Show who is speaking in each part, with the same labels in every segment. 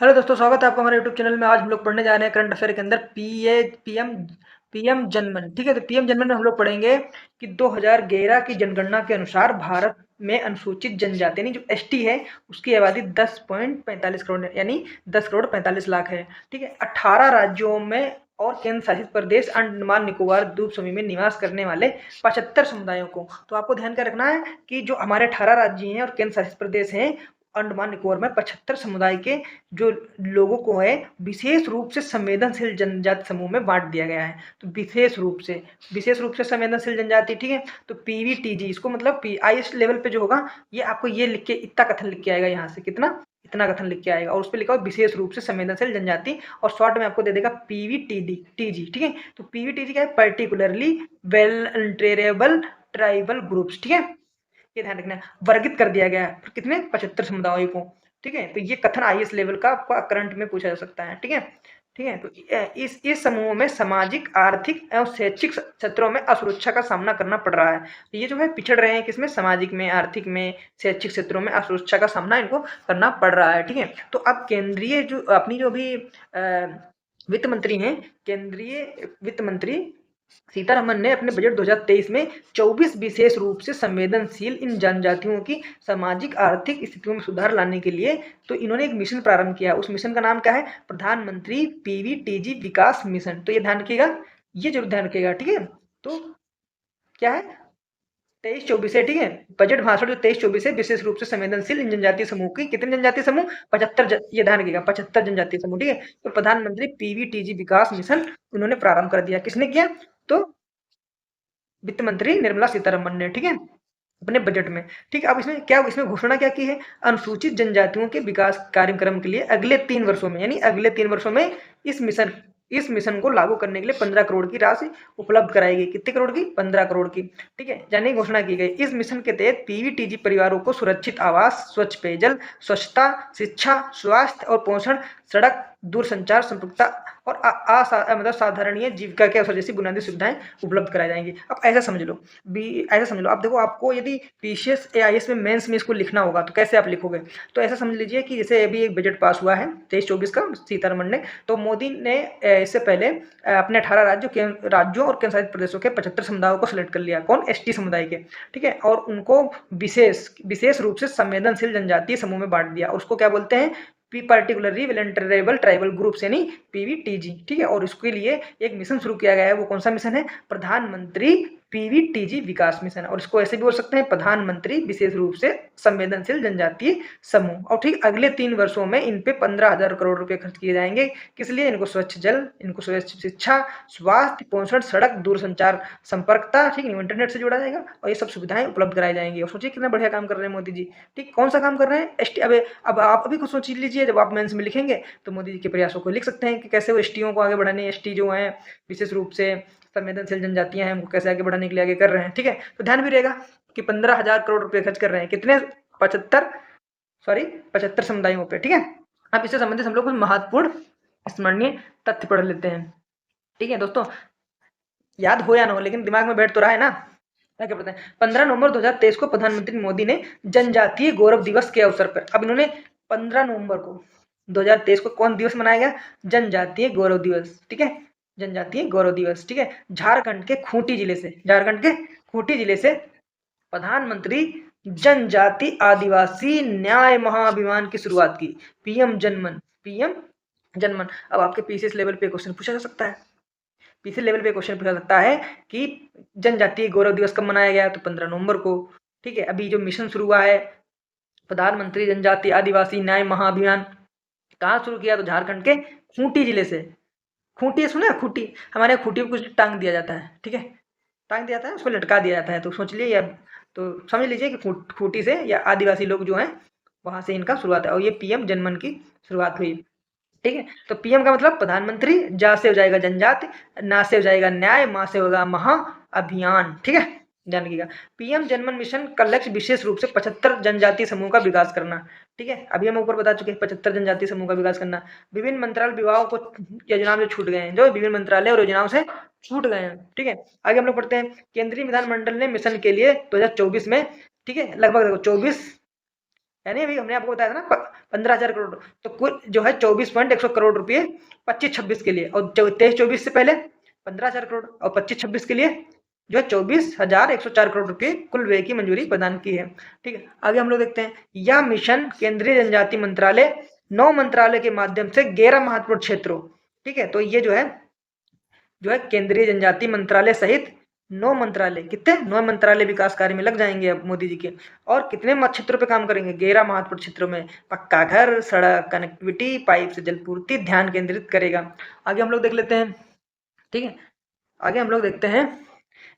Speaker 1: Hello दोस्तों, स्वागत है आपका हमारे यूट्यूब चैनल में। आज हम लोग पढ़ने जा रहे हैं करंट अफेयर के अंदर पीएम पीएम जनमन। ठीक है, तो पीएम जनमन में हम लोग पढ़ेंगे कि 2011 की जनगणना के अनुसार भारत में अनुसूचित जनजाति यानी जो एसटी है उसकी आबादी 10.45 करोड़ यानी 10 करोड़ 45 लाख है। ठीक है, 18 राज्यों में और केंद्र शासित प्रदेश अंडमान निकोबार द्वीप समूह में निवास करने वाले 75 समुदायों को। तो आपको ध्यान क्या रखना है कि जो हमारे 18 राज्य हैं और केंद्र शासित प्रदेश हैं, अंडमान निकोबार में 75 समुदाय के जो लोगों को है विशेष रूप से संवेदनशील जनजाति समूह में बांट दिया गया है। तो विशेष रूप से संवेदनशील जनजाति। ठीक है, तो पीवीटीजी इसको मतलब आईएस लेवल पे जो होगा ये आपको ये लिख के इतना कथन लिख के आएगा, यहाँ से कितना इतना कथन लिख के आएगा और उस पर लिखा हुआ विशेष रूप से संवेदनशील जनजाति और शॉर्ट में आपको दे देगा पीवीटीडी टीजी। ठीक है, तो पीवीटीजी क्या है? Particularly vulnerable tribal groups. ठीक है, ये ध्यान रखना है, वर्गित कर दिया गया है कितने 75 समुदायों को। ठीक है, तो ये कथन आईएएस लेवल का आपका करंट में पूछा जा सकता है। ठीक है, ठीक है, तो इस समूह में सामाजिक, आर्थिक एवं शैक्षिक क्षेत्रों में असुरक्षा का सामना करना पड़ रहा है। तो ये जो है पिछड़ रहे हैं किसमें? सामाजिक में, आर्थिक में, शैक्षिक क्षेत्रों में असुरक्षा का सामना इनको करना पड़ रहा है। ठीक है, तो अब केंद्रीय जो अपनी जो भी वित्त मंत्री हैं, केंद्रीय वित्त मंत्री सीतारमन ने अपने बजट 2023 में 24 विशेष रूप से संवेदनशील इन जनजातियों की सामाजिक आर्थिक स्थितियों में सुधार लाने के लिए तो इन्होंने एक मिशन प्रारंभ किया। उस मिशन का नाम क्या है? प्रधानमंत्री पीवीटीजी विकास मिशन। तो ये ध्यान रखिएगा, ये जरूर ध्यान रखिएगा। ठीक है, तो क्या है? 23-24 है। ठीक है, बजट भाषण जो 23-24 है विशेष रूप से संवेदनशील इन जनजातीय समूह की कितने जनजातीय समूह? 75। ये ध्यान रखिएगा, 75 जनजातीय समूह। ठीक है, तो प्रधानमंत्री पीवीटीजी विकास मिशन उन्होंने प्रारंभ कर दिया। किसने किया? तो वित्त मंत्री निर्मला सीतारमन ने। ठीक है, अपने बजट में। ठीक है, अब इसमें घोषणा क्या की है? अनुसूचित जनजातियों के विकास कार्यक्रम के लिए अगले 3 वर्षों में यानी अगले 3 वर्षों में इस मिशन को लागू करने के लिए 15 करोड़ की राशि उपलब्ध कराई गई। कितने करोड़ की? 15 करोड़ की। ठीक है, यानी घोषणा की गई। इस मिशन के तहत पीवीटीजी परिवारों को सुरक्षित आवास, स्वच्छ पेयजल, स्वच्छता, शिक्षा, स्वास्थ्य और पोषण, सड़क, दूरसंचार संपर्कता और मतलब साधारणीय जीविका के अवसर जैसी बुनियादी सुविधाएं उपलब्ध कराई जाएंगी। अब ऐसा समझ लो आप। देखो, आपको यदि पीसीएस एआईएस में मेंस में इसको लिखना होगा तो कैसे आप लिखोगे? तो ऐसा समझ लीजिए कि जैसे अभी एक बजट पास हुआ है 23-24 का सीतारमण ने, तो मोदी ने इससे पहले अपने 18 राज्यों और केंद्र शासित प्रदेशों के 75 समुदायों को सिलेक्ट कर लिया। कौन? एसटी समुदाय के। ठीक है, और उनको विशेष रूप से संवेदनशील जनजातीय समूह में बांट दिया और उसको क्या बोलते हैं? पर्टिकुलरली वेलनरेबल ट्राइबल ग्रुप्स यानी पीवीटीजी। ठीक है, और इसके लिए एक मिशन शुरू किया गया है। वो कौन सा मिशन है? प्रधानमंत्री पीवीटीजी विकास मिशन। और इसको ऐसे भी बोल सकते हैं, प्रधानमंत्री विशेष रूप से संवेदनशील जनजातीय समूह। और ठीक अगले 3 वर्षों में इन पे 15,000 करोड़ रुपए खर्च किए जाएंगे। किस लिए? इनको स्वच्छ जल, इनको स्वच्छ शिक्षा, स्वास्थ्य, पोषण, सड़क, दूरसंचार संपर्कता, ठीक है, इंटरनेट से जोड़ा जाएगा और ये सब सुविधाएं उपलब्ध कराई जाएंगी। और सोचिए कितना बढ़िया काम कर रहे हैं मोदी जी। ठीक, कौन सा काम कर रहे हैं? एसटी। अब आप अभी कुछ सोच लीजिए, जब आप मेंस में लिखेंगे तो मोदी जी के प्रयासों को लिख सकते हैं कि कैसे वो एसटीओ को आगे बढ़ाने, एसटी जो है विशेष रूप से संवेदनशील जनजातियां हैं, उनको कैसे आगे बढ़ाने के लिए आगे कर रहे हैं। ठीक है, तो ध्यान भी रहेगा कि 15,000 करोड़ रुपए खर्च कर रहे हैं। कितने? 75 समुदायों पे। ठीक है, अब इससे संबंधित हम लोग कुछ महत्वपूर्ण स्मरणीय तथ्य पढ़ लेते हैं। ठीक है दोस्तों, याद हो या ना हो लेकिन दिमाग में बैठ तो रहा है ना। क्या बताएं? 15 नवंबर 2023 को प्रधानमंत्री मोदी ने जनजातीय गौरव दिवस के अवसर पर, अब इन्होंने 15 नवंबर को 2023 को कौन दिवस मनाया गया? जनजातीय गौरव दिवस। ठीक है, जनजातीय गौरव दिवस। ठीक है, झारखंड के खूंटी जिले से प्रधानमंत्री जनजाति आदिवासी न्याय महाअभियान की शुरुआत की। पीएम जनमन। अब आपके पीसीएस लेवल पे क्वेश्चन पूछा जा सकता है। पीसी लेवल पे क्वेश्चन पूछा सकता है कि जनजातीय गौरव दिवस कब मनाया गया? तो 15 नवंबर को। ठीक है, अभी जो मिशन शुरू हुआ है प्रधानमंत्री जनजाति आदिवासी न्याय महाअभियान, कहाँ शुरू किया? तो झारखंड के खूंटी जिले से। खूंटी सुना है? खूंटी, हमारे यहाँ खूंटी को कुछ टांग दिया जाता है। ठीक है, टांग दिया जाता है, उसको लटका दिया जाता है। तो सोच लीजिए, या तो समझ लीजिए कि खूंटी से या आदिवासी लोग जो हैं वहां से इनका शुरुआत है और ये पीएम जनमन की शुरुआत हुई। ठीक है, तो पीएम का मतलब प्रधानमंत्री, जा से हो जाएगा जनजाति, ना से हो जाएगा न्याय, मा से होगा महा अभियान। ठीक है, ध्यान रखिएगा। पीएम जनमन मिशन का लक्ष्य विशेष रूप से 75 जनजातीय समूह का विकास करना। ठीक है, अभी हम ऊपर बता चुके हैं 75 जनजातीय समूह का विकास करना। विभिन्न मंत्रालय विभागों को योजनाओं से छूट गए हैं, जो विभिन्न मंत्रालय और योजनाओं से छूट गए हैं। ठीक है, आगे हम लोग पढ़ते हैं। केंद्रीय विधानमंडल ने मिशन के लिए 2024 में, ठीक है, लगभग 24 यानी अभी हमने आपको बताया था ना 15,000 करोड़, तो कुल जो है 24.100 करोड़ रुपए 25-26 के लिए, और 23-24 से पहले 15,000 करोड़, और 25-26 के लिए जो है 24,104 करोड़ रुपए कुल व्यय की मंजूरी प्रदान की है। ठीक है, आगे हम लोग देखते हैं। यह मिशन केंद्रीय जनजाति मंत्रालय 9 मंत्रालय के माध्यम से 11 महत्वपूर्ण क्षेत्रों, ठीक है, तो ये जो है केंद्रीय जनजाति मंत्रालय सहित 9 मंत्रालय, कितने 9 मंत्रालय विकास कार्य में लग जाएंगे अब मोदी जी के। और कितने क्षेत्रों पे काम करेंगे, 11 महत्वपूर्ण क्षेत्रों में। पक्का घर, सड़क, कनेक्टिविटी, पाइप से जलपूर्ति ध्यान केंद्रित करेगा। आगे हम लोग देख लेते हैं। ठीक है, आगे हम लोग देखते हैं।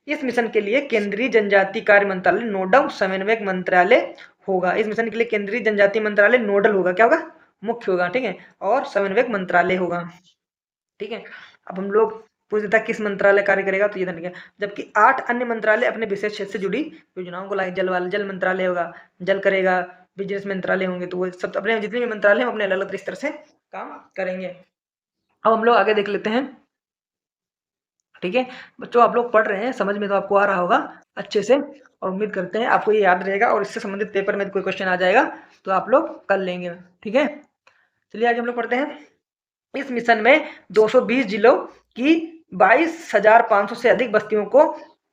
Speaker 1: इस मिशन के लिए केंद्रीय जनजाति कार्य मंत्रालय नोडल समन्वयक मंत्रालय होगा। इस मिशन के लिए केंद्रीय जनजाति मंत्रालय नोडल होगा, क्या होगा, मुख्य होगा। ठीक है, और समन्वयक मंत्रालय होगा। ठीक है, अब हम लोग पूछ देता किस मंत्रालय कार्य करेगा, तो ये ध्यान रखिएगा। जबकि 8 अन्य मंत्रालय अपने विशेष क्षेत्र से जुड़ी योजनाओं को लाए। जल वाला जल मंत्रालय होगा, जल करेगा, बिजनेस मंत्रालय होंगे, तो वो सब अपने जितने भी मंत्रालय हैं अपने अलग अलग तरह से काम करेंगे। अब हम लोग आगे देख लेते हैं। ठीक है बच्चों, आप लोग पढ़ रहे हैं, समझ में तो आपको आ रहा होगा अच्छे से, और उम्मीद करते हैं आपको ये याद रहेगा, और इससे संबंधित पेपर में कोई क्वेश्चन आ जाएगा तो आप लोग कर लेंगे। ठीक है, चलिए आगे हम लोग पढ़ते हैं। इस मिशन में 220 जिलों की 22,500 से अधिक बस्तियों को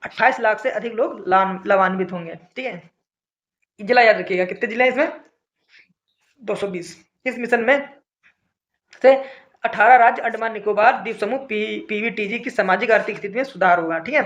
Speaker 1: 28 लाख से अधिक लोग लाभान्वित होंगे। ठीक है, जिला याद रखिएगा, कितने जिले हैं इसमें, 220। इस मिशन में से 18 राज्य, अंडमान निकोबार द्वीप समूह, पीवीटीजी की सामाजिक आर्थिक स्थिति में सुधार होगा। ठीक है,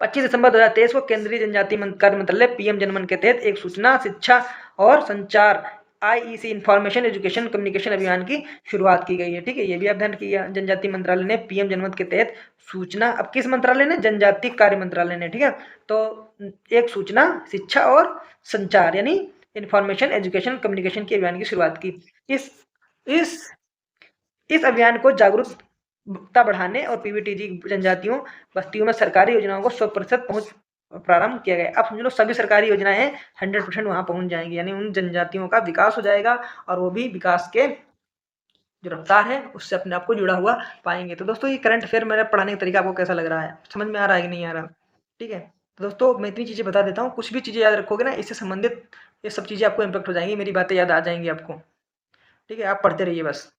Speaker 1: 25 दिसंबर 2023 को केंद्रीय जनजाति कार्य मंत्रालय पीएम जनमन के तहत एक सूचना, शिक्षा और संचार आईईसी इंफॉर्मेशन एजुकेशन कम्युनिकेशन अभियान की शुरुआत की गई है। ठीक है, ये भी आप ध्यान रखिएगा। जनजाति मंत्रालय ने पीएम जनमन के तहत सूचना, अब किस मंत्रालय ने, जनजाति कार्य मंत्रालय ने। ठीक है, तो एक सूचना, शिक्षा और संचार यानी इंफॉर्मेशन एजुकेशन कम्युनिकेशन के अभियान की शुरुआत की। इस इस इस अभियान को जागरूकता बढ़ाने और पीवीटीजी जनजातियों बस्तियों में सरकारी योजनाओं को 100% पहुंच प्रारंभ किया गया। अब समझ लो सभी सरकारी योजनाएं 100% वहां पहुंच जाएंगी, यानी उन जनजातियों का विकास हो जाएगा, और वो भी विकास के जो रफ्तार है उससे अपने आप को जुड़ा हुआ पाएंगे। तो दोस्तों, ये करंट अफेयर मेरा पढ़ाने का तरीका आपको कैसा लग रहा है, समझ में आ रहा है कि नहीं आ रहा। ठीक है, तो दोस्तों मैं इतनी चीज़ें बता देता हूँ, कुछ भी चीज़ें याद रखोगे ना, इससे संबंधित ये सब चीज़ें आपको इम्पेक्ट हो जाएंगी, मेरी बातें याद आ जाएंगी आपको। ठीक है, आप पढ़ते रहिए बस।